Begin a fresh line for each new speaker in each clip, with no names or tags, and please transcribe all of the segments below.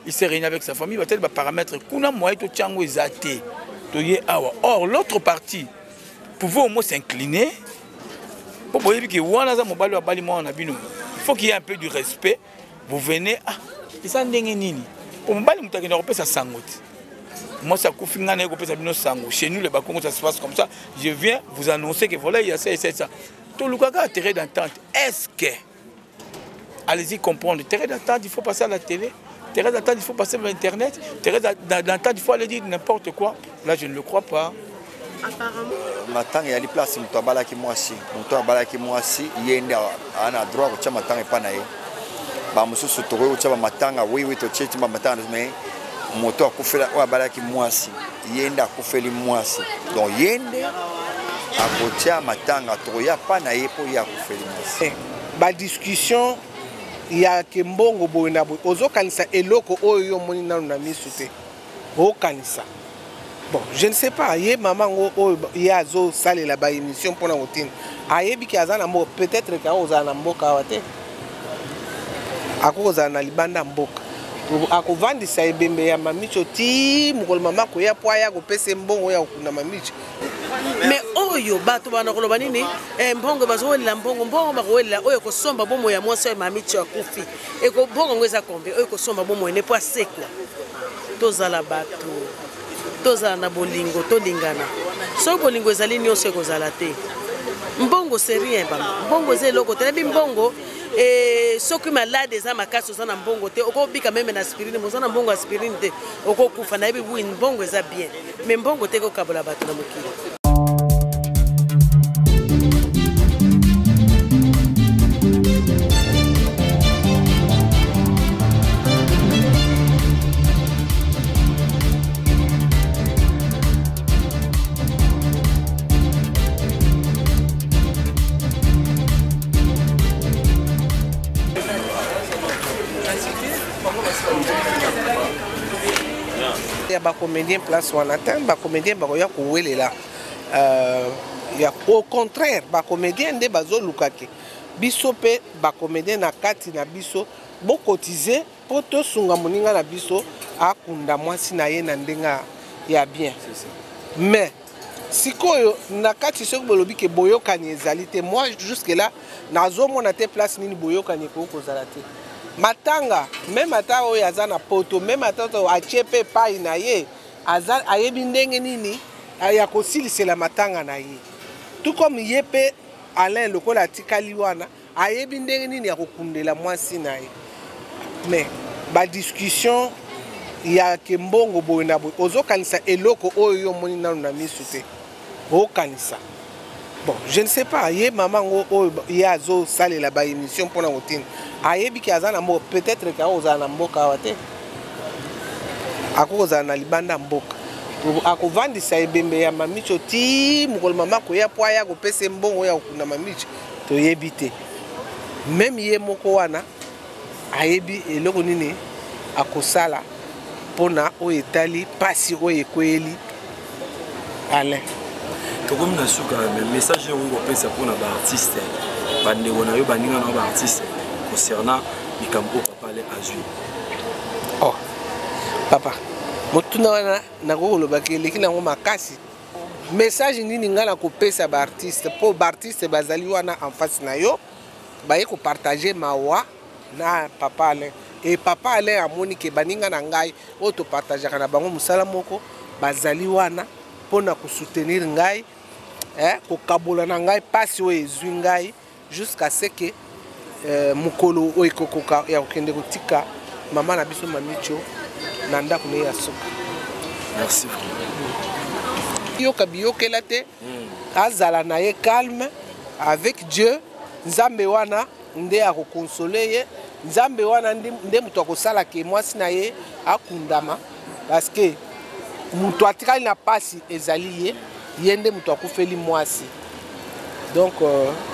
il s'est réuni avec sa famille, il va être paramètre. Kuna moyen to tchango ezate. Or, l'autre partie pouvait au moins s'incliner. Il faut qu'il y ait un peu de respect. Vous venez, ça moi, ça chez nous, les Bakongos, ça se passe comme ça. Je viens vous annoncer que voilà, il y a ça et ça. Tout le cas, terrain d'entente. Est-ce que, allez-y comprendre, terrain d'entente, il faut passer à la télé. Terrain d'entente, il faut passer à Internet. Terrain d'entente, il faut aller dire n'importe quoi. Là, je ne le crois pas.
Apparemment. Maintenant, il y a des places où il y a des moissi. Il y a un droit où il y a des panaïs. Moto akufela wa balaki mwasi yenda akufeli mwasi donc yende akotia matanga toya pana yepo ya akufeli mwasi
ba discussion ya kembongo boyina boy ozokanisa eloko oyo moni nanu na misute o kanisa bon je ne sais pas ye maman o ya zo sale la ba émission pona ngotine ayebi ki azana mo peut-être ka ozana mboka wate akoza na libanda mboka akovandisa ebembe ya mamicho ti mukolo mama ko ya poa ya kopesa mbongo ya kuna mamicho
mais oyo bato bana koloba nini mbongo bazowelela mbongo bakowelela oyo kosomba bomo ya mwasi ya mamicho akufi eko bongo ngweza kombe oyo kosomba bomo ne po asekwa tozala bato tozala na bolingo tolingana so bolingo ezali nyonso ekozala te mbongo c'est rien ba mbongo zeloko te mbongo soki malade eza makasi oza na mbongo te okobika meme na aspirine moza na mbongo aspirine te okokufa na yebi wi mbongo eza bien mais mbongo te kokabola bato na mokili.
Il y a des comédiens place wana te ba comédien ba ya kowelela ya au contraire ba comédien nde bazolukake biso pe ba comédien na kati na biso bo cotiser po to sunga moninga na biso akunda mwasi na ye na ndenga ya bien mais sikoyo na kati soki bolobi ke boyokani ezali te moi jusque là nazomona te place nini boyokani ko kozala te matanga même ata oyo aza na poto même ata atie pe pai na ye aza ayebi ndenge nini ya kosilisela matanga na ye tout comme ye pe Alain lokola atikali wana ayebi ndenge nini ya kokundela mwasi na ye mais ba discussion ya kembongo boyina boy ozokanisa eloko oyo moni nanu na misu te o kanisa bon je ne sais pas ye maman o ya zo sale la ba émission pona ngotine ayebi ki azana mo peut-être ka ozana na mboka wate akoza na libanda mboka akovandisa ebembe ya mamicho ti mukolo mama ko ya poa ya kopesa mbongo ya kuna mamicho to yebi te même ye moko wana ayebi eloko nini akosala pona o etali pasi o ekweli Alain
comme na suka message on kopesa pona ba artiste bande wona yo baninga na ba artiste concernant Mikambo papa le azui
oh papa motuna wana na koloba ke leki na ngoma makasi message nini ngala kopesa ba artiste po ba artiste bazali wana en face na yo baye ko partager mawa na papa Alain et papa Alain amoni ke baninga na ngai o to partager kana bango musala moko bazali wana pona ko soutenir ngai ko kabola na ngai pasi o ezwi ngai jusqu'à ce que mukolo o ikokoka ya kokende kotika mama na biso mamicho na ndako ne ya suka.
Merci.
Yo kabiyo kelate azala na ye calme avec Dieu nzambe wana nde akokonsoler ye nzambe wana nde muto akosala ke mwasi na ye akundama parce que muto atikali na pasi ezali ye yende muto akufeli mwasi donc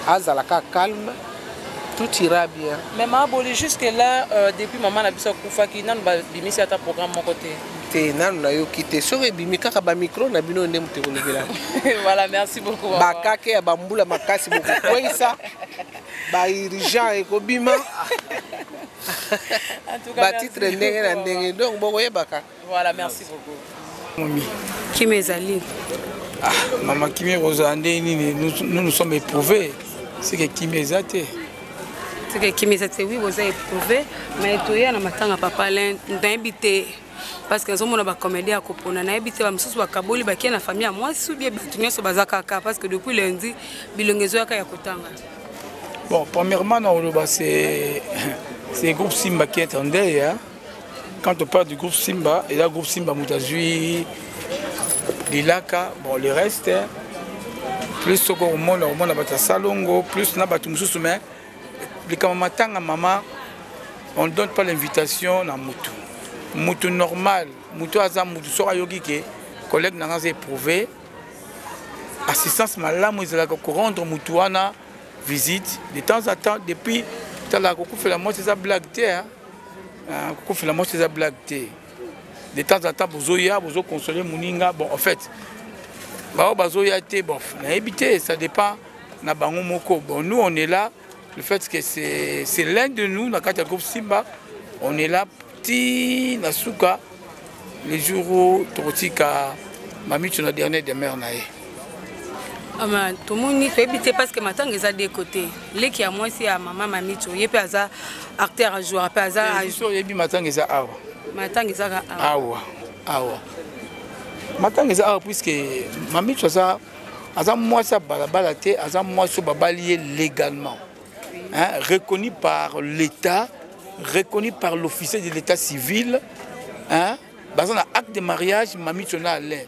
azala ka calme tout ira bien.
Mais Maboli jusque là depuis maman na biso kufa ki nanu ba bimisi ata programme mon côté.
Te nanu na yo kité so bimi kaka ba micro na bino nde muto kolobela.
Voilà, merci beaucoup.
Ba kake ya bambula makasi beaucoup. Koisa ba irigent ekobima. batitre ndenge na ndenge donc bokoyebaka.
Voilà, merci beaucoup.
Mami.
Kimezali.
Ah, maman Kimi Rosandé, nous sommes éprouvés. C'est que Kimezate.
C'est que Kimezate, oui, vous avez éprouvé. Mais tu es en matin à papa, d'inviter. Parce que nous sommes des comédiens à Kopona. Nous habitons à Moussous, à Kabouli, qui est la famille à moi. Si bien bâtonnier sur Bazakaka, parce que depuis lundi, Bilongezo a Kotanga.
Bon, premièrement, c'est le groupe Simba qui attendait. Hein. Quand on parle du groupe Simba, et là, le groupe Simba Moutazui, Lilaka, bon, le reste, hein, plus au monde, on a Salongo, plus on a Moussous, mais les Kamamatanga, maman, on ne donne pas l'invitation à Moutou. Moutou normal, Moutou Azam, Moutou Sora Yogi, collègue n'a pas éprouvé. Assistance malam, ils ont rendre Moutouana visite. De temps en temps, depuis, tu as fait la moitié de la blague. Fait la moitié de la blague. De temps en temps, vous consoler Mouninga. Bon, en fait, ça dépend. Bon, nous, on est là. Le fait que c'est l'un de nous, dans le groupe Simba, on est là. Nasuka les jours où Trotika Mami tu la dernière demeure naé.
Tout le monde peut éviter parce que maintenant ils ont des côtés. Les qui a moi c'est à maman Mami tu y peut avoir acteur à jouer peut avoir
ils sont yebi maintenant ils ont awa.
Maintenant ils ont
awa. Maintenant ils ont puisque Mami tu ça azam moi ça balabalaté azam moi so babalié légalement. Hein, reconnu par l'État. Reconnu par l'officier de l'état civil, hein, basé sur l'acte de mariage, Mami Tchona Alain.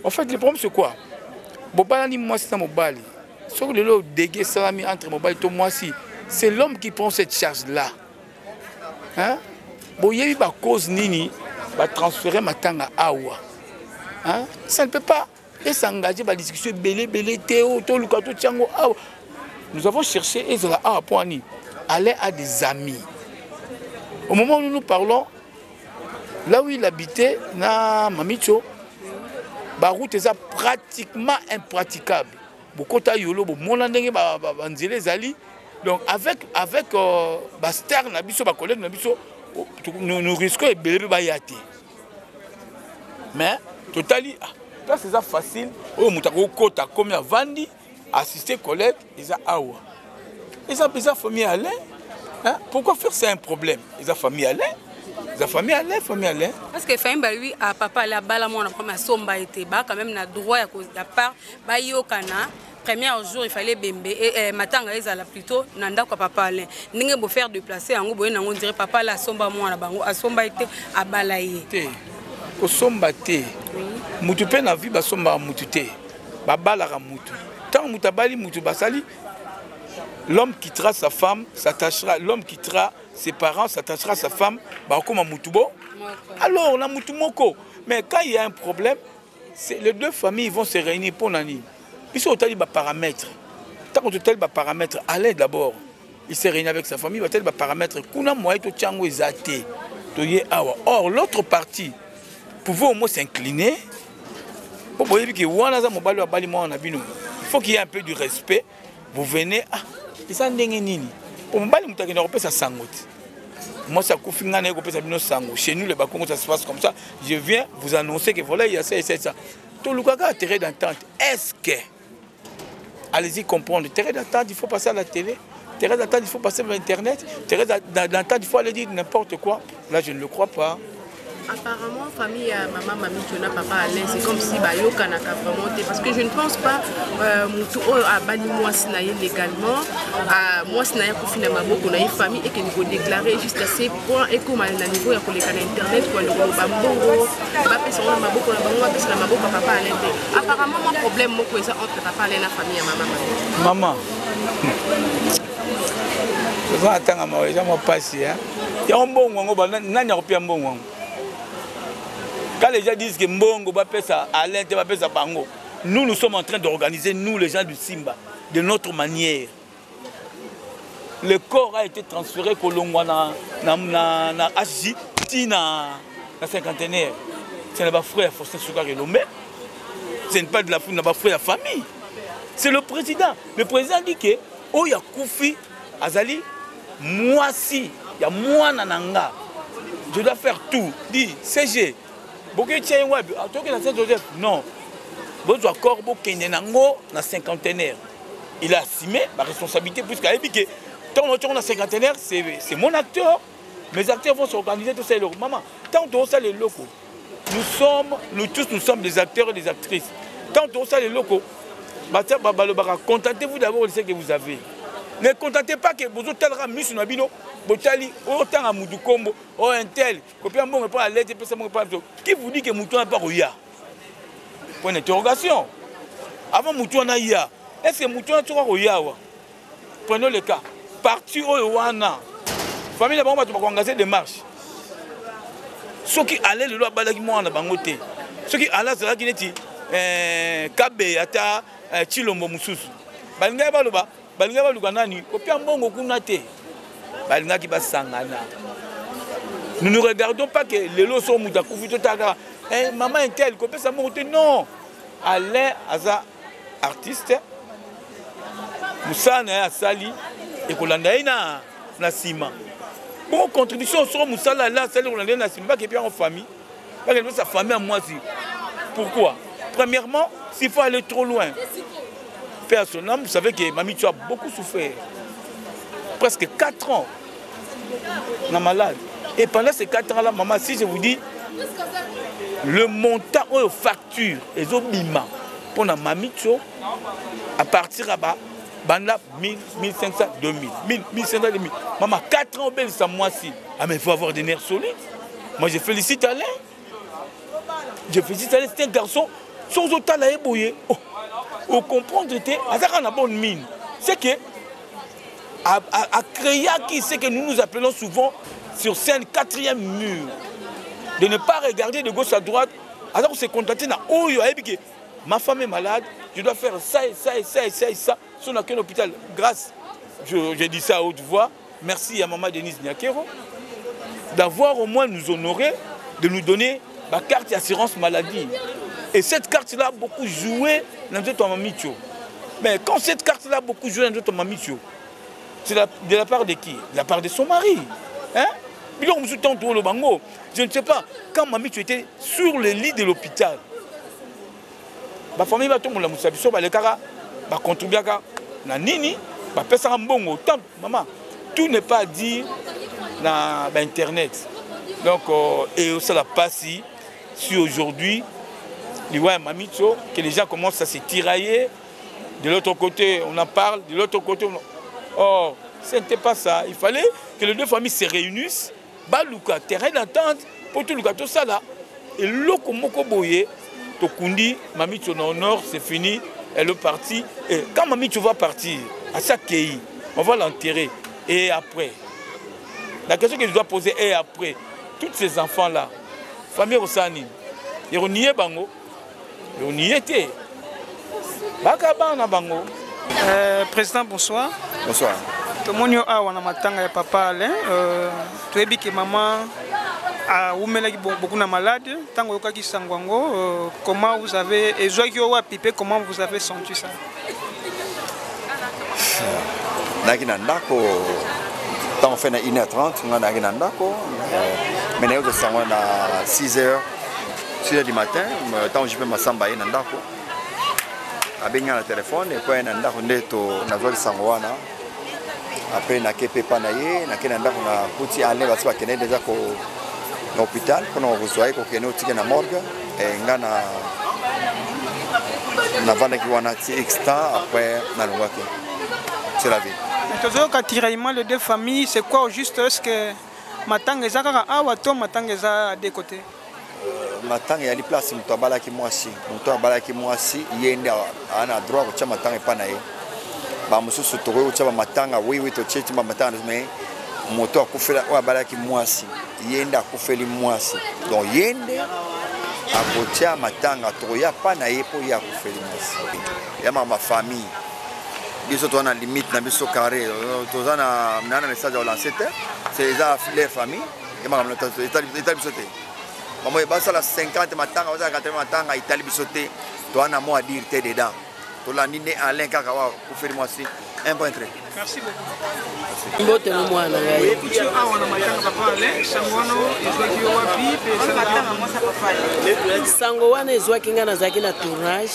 En fait, le problème c'est quoi? Bobalani moi c'est un mobile. Sur le lot dégué salami entre mobile et moi si, c'est l'homme qui prend cette charge-là. Hein? Bon, il y a eu une cause nini, va transférer ma tanga à Awa. Hein? Ça ne peut pas. Et s'engager dans la discussion belé Théo, tout le cadeau Tchango Awa. Nous avons cherché et cela à Poani. Alain a des amis. Au moment où nous parlons, là où il habitait, na Mamicho, la route est pratiquement impraticable. Beaucoup de yolo, donc avec Baster, collègue, nous risquons de béler bayati. Mais totalement, là c'est facile. Oh, moutako kota comme a vandi, assister collègue, ils a awa. Ils ont famille Alain. Hein? Pourquoi faire ça un problème? Ils ont famille Alain. Ils ont famille Alain.
Parce que Faimba lui à papa la bala moi on a somba été bas quand même na droit à cause de part ba yokana premier jour il fallait bembe et matanga ezala plutôt nanda kwa papa Alain. Ninge bo faire déplacer en go on dirait papa la somba moi na bango a somba été à balaye.
Ko somba té. Mutu pe na vie ba somba mutu té. Ba bala ka mutu. Tant mutabali mutu basali. L'homme quittera sa femme, s'attachera. L'homme quittera ses parents, s'attachera à sa femme. Bah, comme un Moutoubo. Alors, on a Moutoumoko. Mais quand il y a un problème, les deux familles vont se réunir pour Nani. Ils sont au talib paramètres. Tant qu'on talib paramètres, allez d'abord. Il s'est réuni avec sa famille, il va talib paramètres. Kuna moyen to tchango ezate. Or, l'autre partie pouvait au moins s'incliner. Il faut qu'il y ait un peu du respect. Vous venez, et ça n'est nini. Pour moi, ça chez nous, les Bakongos, ça se passe comme ça. Je viens vous annoncer que voilà, il y a ça et ça. Tout le cas, terrain d'entente. Est-ce que, allez-y comprendre, terrain d'entente, il faut passer à la télé. Terrain d'entente, il faut passer à Internet. Terrain d'entente, il faut aller dire n'importe quoi. Là, je ne le crois pas.
Apparemment, famille maman Mami Tchona papa Alain, c'est comme si Bayoka n'a qu'à remonter. Parce que je ne pense pas à Bani Mouassinaye légalement, à Mouassinaye Koufina Maboko, on a une famille et qu'il faut déclarer juste à ces points et comme à niveau, il y a Internet, il y a Bambongo, Maboko, papa Alain. Apparemment, mon problème, c'est entre papa Alain et la famille à maman Mami.
Maman. Je vais attendre à moi, je vais passer. Il y a un bon wango, il y a un bon wango. Quand les gens disent que Mbongo va faire ça, Alain va faire ça, Bango, nous sommes en train d'organiser, nous les gens du Simba, de notre manière. Le corps a été transféré Kolongwa na HJ, na cinquantenaire. Ce n'est pas frère Faustin Soukar et Lomé. Ce n'est pas de la frère famille. C'est le président. Le président dit que Oya Koufi Azali, moi si y a moi nananga. Je dois faire tout. Dis, CG. Beaucoup de web. Saint-Joseph. Non. Vous accord Kenenango na cinquantenaire. Il a assumé ma responsabilité puisqu'il a dit que tant que on a cinquantenaire, c'est mon acteur. Mes acteurs vont s'organiser tout ça. Maman, tant que ça les locaux, nous tous nous sommes des acteurs et des actrices. Tant que ça les locaux, contentez-vous d'abord de ce que vous avez. Ne contentez pas que vous avez mis sur Nabino, Botali, autant à Moudoukombo, ou un tel, qui vous dit que Moutou n'a pas Rouya? Point d'interrogation. Avant Moutou n'a Rouya. Est-ce que Moutou n'a pas Rouya? Prenons le cas. Parti au Wana. Famille de Bamba, tu vas engager des marches. Ceux qui allaient le loi Balagimo en Bangote. Ceux qui allaient, c'est là qui n'est Kabe, Ata, Chilombo Moussous. Balinga Baluba. Balinga Luganani, Kopia Mbongo Kunate. Balinga qui va sangana. Nous ne regardons pas que les lots sont Moutakoufou Totaka. Maman est telle, Kopia Samoute. Non. Alain Aza, artiste. Moussa Naya Sali. Et Kolandaïna Nassima. Bon, contribution sur Moussa là, Sali Kolandaïna Nassima, qui est bien en famille. Parce que sa famille à moi aussi. Pourquoi? Premièrement, s'il faut aller trop loin. Personnellement, vous savez que Mamie, tu as beaucoup souffert. Presque 4 ans. On est malade. Et pendant ces 4 ans-là, maman, si je vous dis, le montant aux factures et aux bima pour la Mamie, à partir là-bas, 1500, 2000. 1500, 2000. Maman, 4 ans, belle, ça moi-ci. Ah, mais il faut avoir des nerfs solides. Moi, je félicite Alain. Je félicite Alain, c'est un garçon. Sans autant la ébouiller. Au comprendre, à la bonne mine. C'est que, à créer qui c'est que nous appelons souvent sur scène 4e mur. De ne pas regarder de gauche à droite. Alors on s'est contenté dans ma femme est malade, je dois faire ça et ça et ça et ça et ça. Sur un hôpital, grâce, je dis ça à haute voix, merci à maman Denise Niakero, d'avoir au moins nous honorer, de nous donner ma carte d'assurance maladie. Et cette carte-là a beaucoup joué dans notre mamie. Mais quand cette carte-là a beaucoup joué dans notre mamie, c'est de la part de qui? De la part de son mari. Hein? Je ne sais pas, quand mamie était sur le lit de l'hôpital, ma famille va tomber la moussabiso, les cara, va contribuer à la nini, va faire un bon temps. Maman, tout n'est pas à dire dans Internet. Donc, et ça la passe si aujourd'hui, que les gens commencent à se tirailler. De l'autre côté, on en parle. De l'autre côté, oh, ce n'était pas ça. Il fallait que les deux familles se réunissent. Baluka, terrain d'entente, pour tout le tout ça là. Et l'autre moko boye, Tokundi, Mami au nord, c'est fini. Elle est partie. Et quand Mami va partir, à chaque pays, on va l'enterrer. Et après, la question que je dois poser est après, tous ces enfants-là, famille Rosani, ils ont nié Bango. On y était.
Président, bonsoir.
Bonsoir.
Tout le monde a papa Alain. Tu as dit que maman a beaucoup de malades. Comment vous avez. Comment vous avez senti ça?
Quand on fait 1h30, on a 6h. 6h du matin, quand je fais ma samba, je suis avec le téléphone et puis je suis après na kepe panaye na kena ndako na kuti ale basi bakene déjà ko l'hôpital pour nous rejoindre ko kene otike na morgue et ngana na vanda ki wana ti extra après na lobaki c'est la vie.
Toujours quand tiraillement les deux familles, c'est quoi juste est-ce que matanga ezaka awa to matanga eza de côté?
Matanga ya li place muto abalaki mwasi yende ana droit ko tia matanga panaye. Ba mususu toko ko tia matanga oui to tia matanga mais moto akufela o abalaki mwasi yende akufeli mwasi. Donc yende akotia matanga toko ya panaye po ya akufeli mwasi. Ya ma famille. Biso to na limite na biso carré to na message au lancer c'est ça les familles et ma état biso te. Maman il basa la 50 matanga oza 80 matanga itali biso te to ana mo à dire te dedans. To la nine Alain kaka wa akufeli mwasi Un point très.
Merci beaucoup.
Mbote no mwana ngai.
Tu as on a matanga papa Alain, sangono ezwaki wapi pe
sango wana ezwaki nga nazalaki na tournage.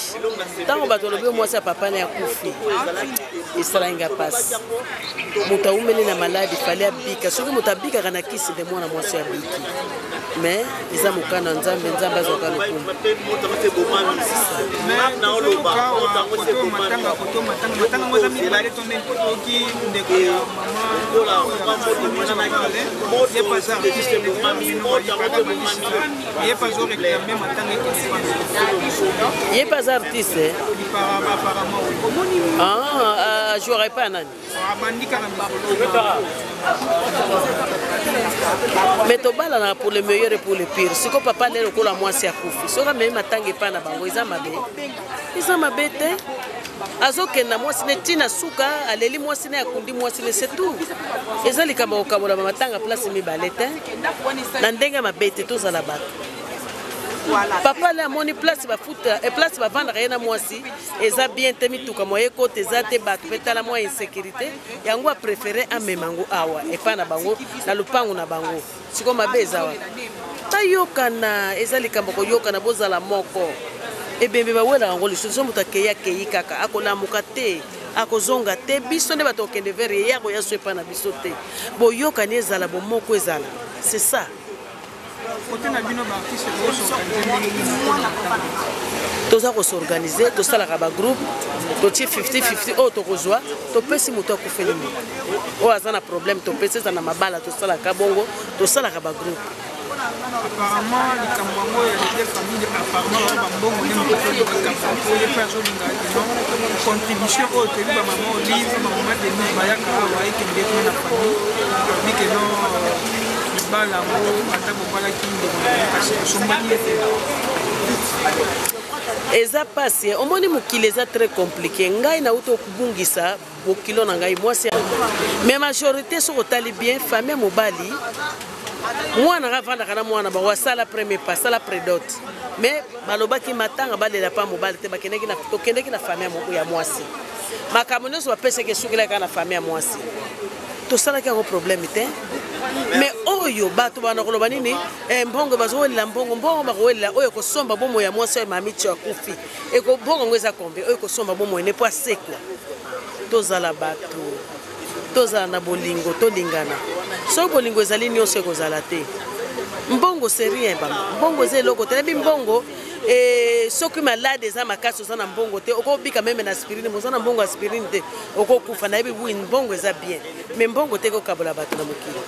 Ntango bato lobi mwasi ya papa na ya kufi. Esalangi pasi. Moto aumeli na maladi fallait abika. Soki moto abikaka na kisi de mwana mwasi abiki. Mais eza mokana nzambe nzambe azwaka lokumu. Il n'est pas artiste. Ah, je n'aurais pas nani. Mais tu balles pour le meilleur et pour le pire. Si tu papa n'est pas moi c'est à Koufi. Si tu même matangue pas na bango, ils ont ma bête. Ils ont ma bête. Azokenda mwasi ne tina suka aleli mwasi ne akundi mwasi ne c'est tout. Ezali kama okabola matanga place mibalete. Na ndenga mabete tozala bato. Papa la moni place ba futa et place ba vendre rien à mwasi. Eza bien temi tuka moye côté za te bato petala moi insécurité. Yango a préféré a memango awa et pas na bango na lupango na bango. Siko mabeza wa. Tayokana ezali kama koyokana bozala moko. Ebembe bawela ngo lisusu mutakeya keyi kaka akolamuka te akozonga te biso ne batokende vers ya ko ya swepa na biso te boyoka ne ezala bomoko ezala c'est ça
côté na bino ba artiste
toza ko s'organiser to sala ka ba groupe to ti 50-50 o to kozwa to pesi moto akufeli mo o azana problème to pesi za na mabala to sala ka bongo to sala ka ba groupe.
Apparemment, les Cambouango et les familles, apparemment, Bambongo, les contribution au télé, maman, livre, maman, des Bayaka, Hawaï, qui est la famille, mais que non, les balango, madame, balaki,
des eza passé omoni mokili eza très compliqué ngai na uto kubungisa bokilo na ngai mwasi mais majorité soko tali bien famille mobali mwana ravanda kana mwana ba wasala premier pas sala prédot mais balobaki matanga balela pa mobali te bakendeki na tokendeki na famille ya mwasi makamone so bapese ke sukila kana famille ya mwasi to sala ki ngo problème te mais oyo bato bana koloba nini mbongo bazowelela mbongo bakowelela oyo kosomba bomo ya mwasi ya mamicho akufi eko bongo ngweza kombe oyo kosomba bomo ne po sekwa tozala bato tozala na bolingo tolingana so bolingo ezali nyonso ekozala te mbongo c'est rien ba mbongo ezelo te bi mbongo soki malade eza makasi oza na mbongo te okobika meme na aspirine moza na mbongo aspirine te okokufa na yebi mbongo eza bien mais mbongo te ekokabola bato na mokili.